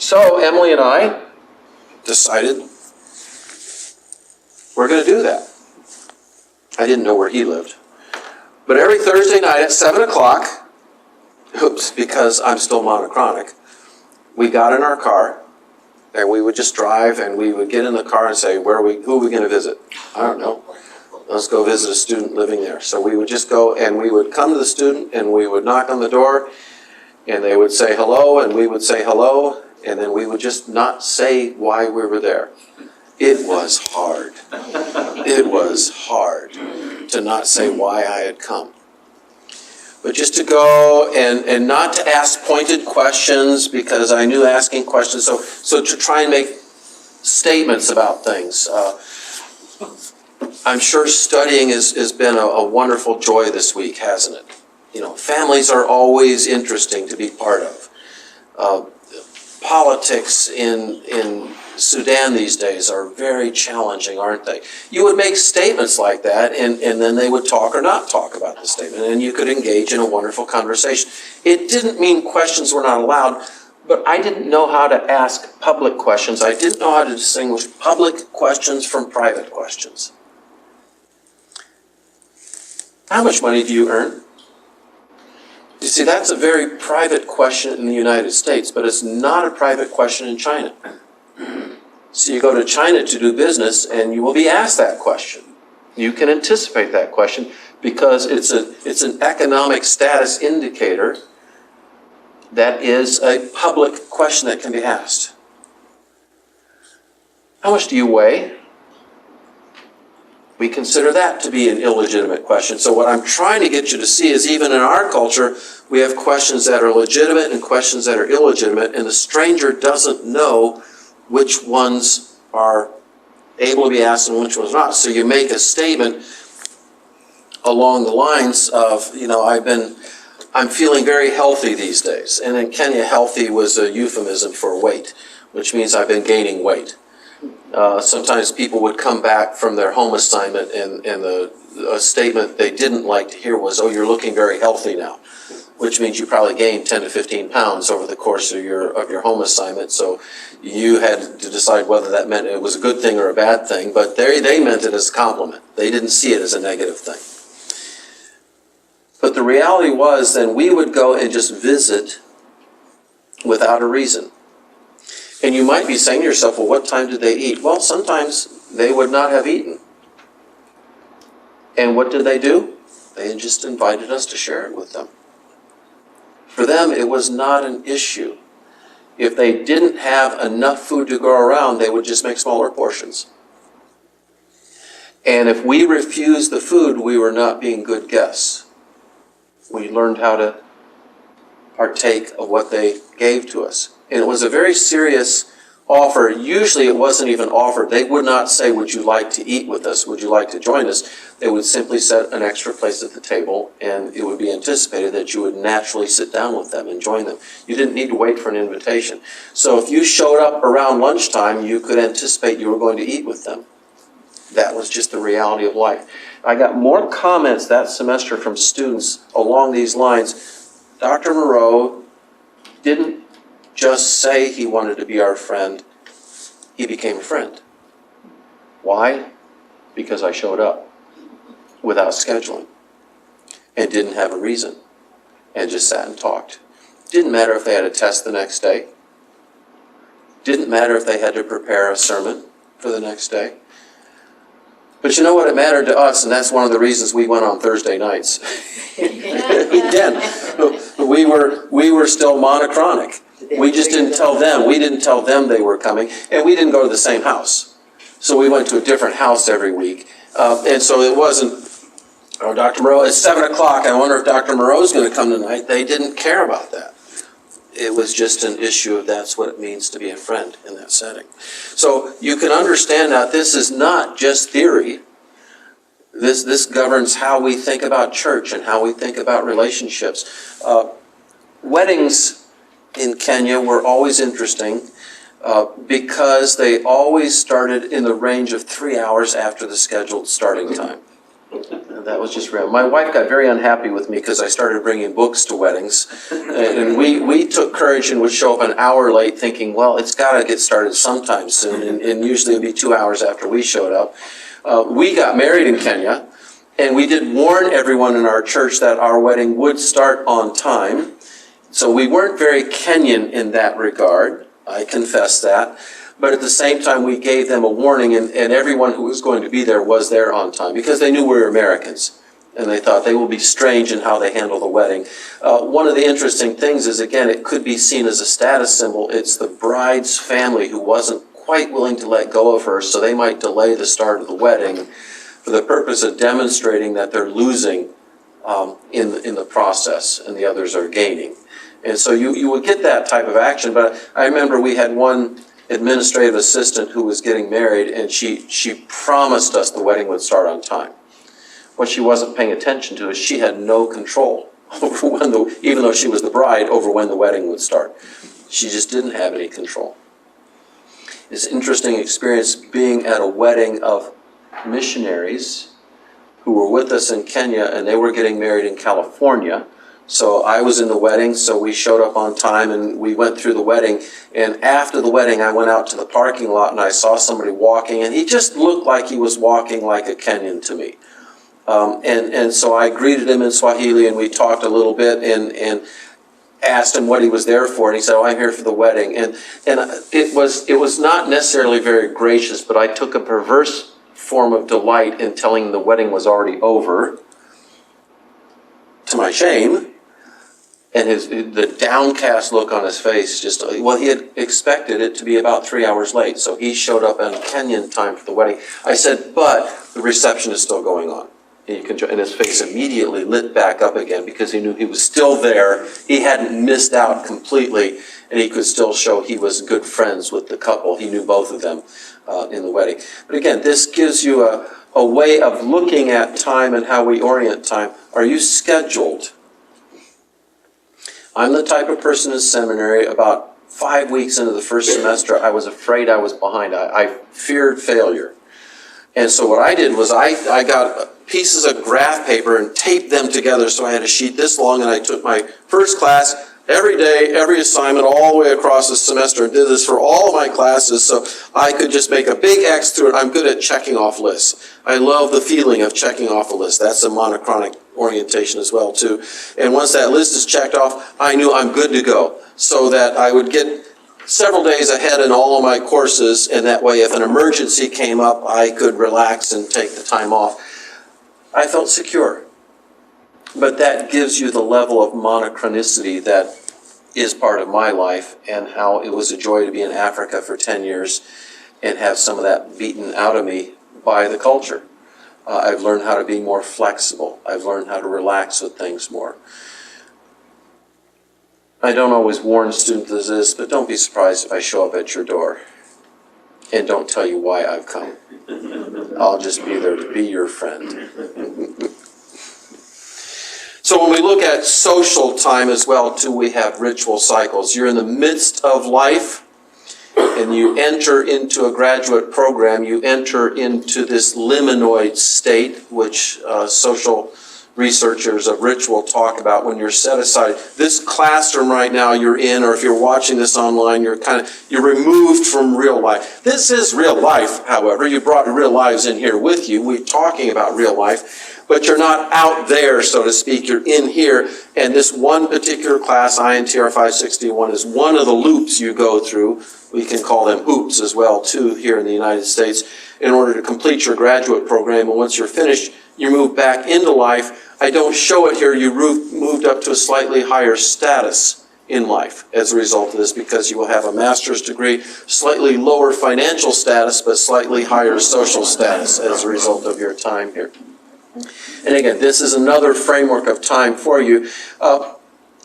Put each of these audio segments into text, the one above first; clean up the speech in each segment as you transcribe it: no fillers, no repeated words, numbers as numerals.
So Emily and I decided we're going to do that. I didn't know where he lived. But every Thursday night at 7 o'clock, because I'm still monochronic, we got in our car and we would just drive and we would get in the car and say, who are we going to visit? I don't know. Let's go visit a student living there. So we would just go and we would come to the student and we would knock on the door and they would say hello and we would say hello and then we would just not say why we were there. It was hard. It was hard to not say why I had come. But just to go and not to ask pointed questions because I knew asking questions. So to try and make statements about things. I'm sure studying has been a wonderful joy this week, hasn't it? You know, families are always interesting to be part of. Politics in Sudan these days are very challenging, aren't they? You would make statements like that, and then they would talk or not talk about the statement, and you could engage in a wonderful conversation. It didn't mean questions were not allowed, but I didn't know how to ask public questions. I didn't know how to distinguish public questions from private questions. How much money do you earn? You see, that's a very private question in the United States, but it's not a private question in China. So you go to China to do business and you will be asked that question. You can anticipate that question because it's an economic status indicator that is a public question that can be asked. How much do you weigh? We consider that to be an illegitimate question. So what I'm trying to get you to see is even in our culture, we have questions that are legitimate and questions that are illegitimate, and the stranger doesn't know which ones are able to be asked and which ones not. So you make a statement along the lines of, you know, I'm feeling very healthy these days. And in Kenya, healthy was a euphemism for weight, which means I've been gaining weight. Sometimes people would come back from their home assignment and a statement they didn't like to hear was, oh, you're looking very healthy now, which means you probably gained 10 to 15 pounds over the course of your home assignment. So you had to decide whether that meant it was a good thing or a bad thing, but they meant it as a compliment. They didn't see it as a negative thing. But the reality was then we would go and just visit without a reason. And you might be saying to yourself, well, what time did they eat? Well, sometimes they would not have eaten. And what did they do? They just invited us to share it with them. For them, it was not an issue. If they didn't have enough food to go around, they would just make smaller portions. And if we refused the food, we were not being good guests. We learned how to partake of what they gave to us. And it was a very serious offer. Usually it wasn't even offered. They would not say, would you like to eat with us? Would you like to join us? They would simply set an extra place at the table, and it would be anticipated that you would naturally sit down with them and join them. You didn't need to wait for an invitation. So if you showed up around lunchtime, you could anticipate you were going to eat with them. That was just the reality of life. I got more comments that semester from students along these lines. Dr. Moreau didn't just say he wanted to be our friend. He became a friend. Why? Because I showed up without scheduling and didn't have a reason and just sat and talked. Didn't matter if they had a test the next day. Didn't matter if they had to prepare a sermon for the next day. But you know what? It mattered to us, and that's one of the reasons we went on Thursday nights. It did. We were still monochronic. We just didn't tell them. We didn't tell them they were coming, and we didn't go to the same house. So we went to a different house every week. And so it wasn't, oh, Dr. Moreau, it's 7 o'clock. I wonder if Dr. Moreau's going to come tonight. They didn't care about that. It was just an issue of that's what it means to be a friend in that setting. So you can understand that this is not just theory. This governs how we think about church and how we think about relationships. Weddings in Kenya were always interesting because they always started in the range of 3 hours after the scheduled starting time. That was just real. My wife got very unhappy with me because I started bringing books to weddings. And we took courage and would show up an hour late thinking, well, it's got to get started sometime soon. And usually it would be 2 hours after we showed up. We got married in Kenya, and we did warn everyone in our church that our wedding would start on time. So we weren't very Kenyan in that regard. I confess that. But at the same time, we gave them a warning, and everyone who was going to be there was there on time because they knew we were Americans. And they thought they will be strange in how they handle the wedding. One of the interesting things is, again, it could be seen as a status symbol. It's the bride's family who wasn't quite willing to let go of her, so they might delay the start of the wedding for the purpose of demonstrating that they're losing in the process and the others are gaining. And so you would get that type of action. But I remember we had one administrative assistant who was getting married, and she promised us the wedding would start on time. What she wasn't paying attention to is she had no control over even though she was the bride, over when the wedding would start. She just didn't have any control. It's an interesting experience being at a wedding of missionaries who were with us in Kenya, and they were getting married in California. So I was in the wedding, so we showed up on time and we went through the wedding. And after the wedding, I went out to the parking lot and I saw somebody walking, and he just looked like he was walking like a Kenyan to me. And so I greeted him in Swahili, and we talked a little bit and asked him what he was there for. And he said, "Oh, I'm here for the wedding." And it was not necessarily very gracious, but I took a perverse form of delight in telling him the wedding was already over, to my shame. And the downcast look on his face, he had expected it to be about 3 hours late. So he showed up on Kenyan time for the wedding. I said, "But the reception is still going on." And his face immediately lit back up again because he knew he was still there. He hadn't missed out completely, and he could still show he was good friends with the couple. He knew both of them in the wedding. But again, this gives you a way of looking at time and how we orient time. Are you scheduled? I'm the type of person in seminary, about 5 weeks into the first semester, I was afraid I was behind. I feared failure. And so what I did was I got pieces of graph paper and taped them together, so I had a sheet this long, and I took my first class every day, every assignment, all the way across the semester, and did this for all of my classes, so I could just make a big X through it. I'm good at checking off lists. I love the feeling of checking off a list. That's a monochronic orientation as well, too. And once that list is checked off, I knew I'm good to go, so that I would get several days ahead in all of my courses, and that way if an emergency came up, I could relax and take the time off. I felt secure. But that gives you the level of monochronicity that is part of my life, and how it was a joy to be in Africa for 10 years and have some of that beaten out of me by the culture. I've learned how to be more flexible. I've learned how to relax with things more. I don't always warn students of this, but don't be surprised if I show up at your door and don't tell you why I've come. I'll just be there to be your friend. So when we look at social time as well, too, we have ritual cycles. You're in the midst of life, and you enter into a graduate program. You enter into this liminoid state, which social researchers of ritual talk about when you're set aside. This classroom right now you're in, or if you're watching this online, you're removed from real life. This is real life, however. You brought real lives in here with you. We're talking about real life, but you're not out there, so to speak. You're in here, and this one particular class, INTR 561, is one of the loops you go through. We can call them hoops as well, too, here in the United States, in order to complete your graduate program. And once you're finished, you move back into life. I don't show it here. You moved up to a slightly higher status in life as a result of this, because you will have a master's degree, slightly lower financial status, but slightly higher social status as a result of your time here. And again, this is another framework of time for you.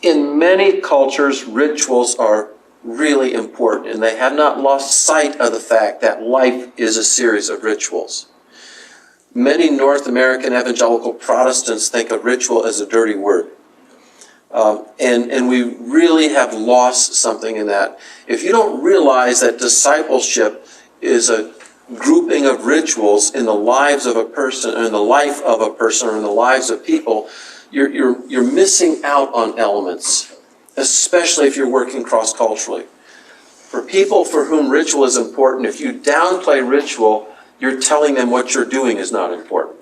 In many cultures, rituals are really important, and they have not lost sight of the fact that life is a series of rituals. Many North American evangelical Protestants think of ritual as a dirty word. And we really have lost something in that. If you don't realize that discipleship is a grouping of rituals in the lives of a person, or in the life of a person, or in the lives of people, you're missing out on elements, especially if you're working cross-culturally. For people for whom ritual is important, if you downplay ritual, you're telling them what you're doing is not important.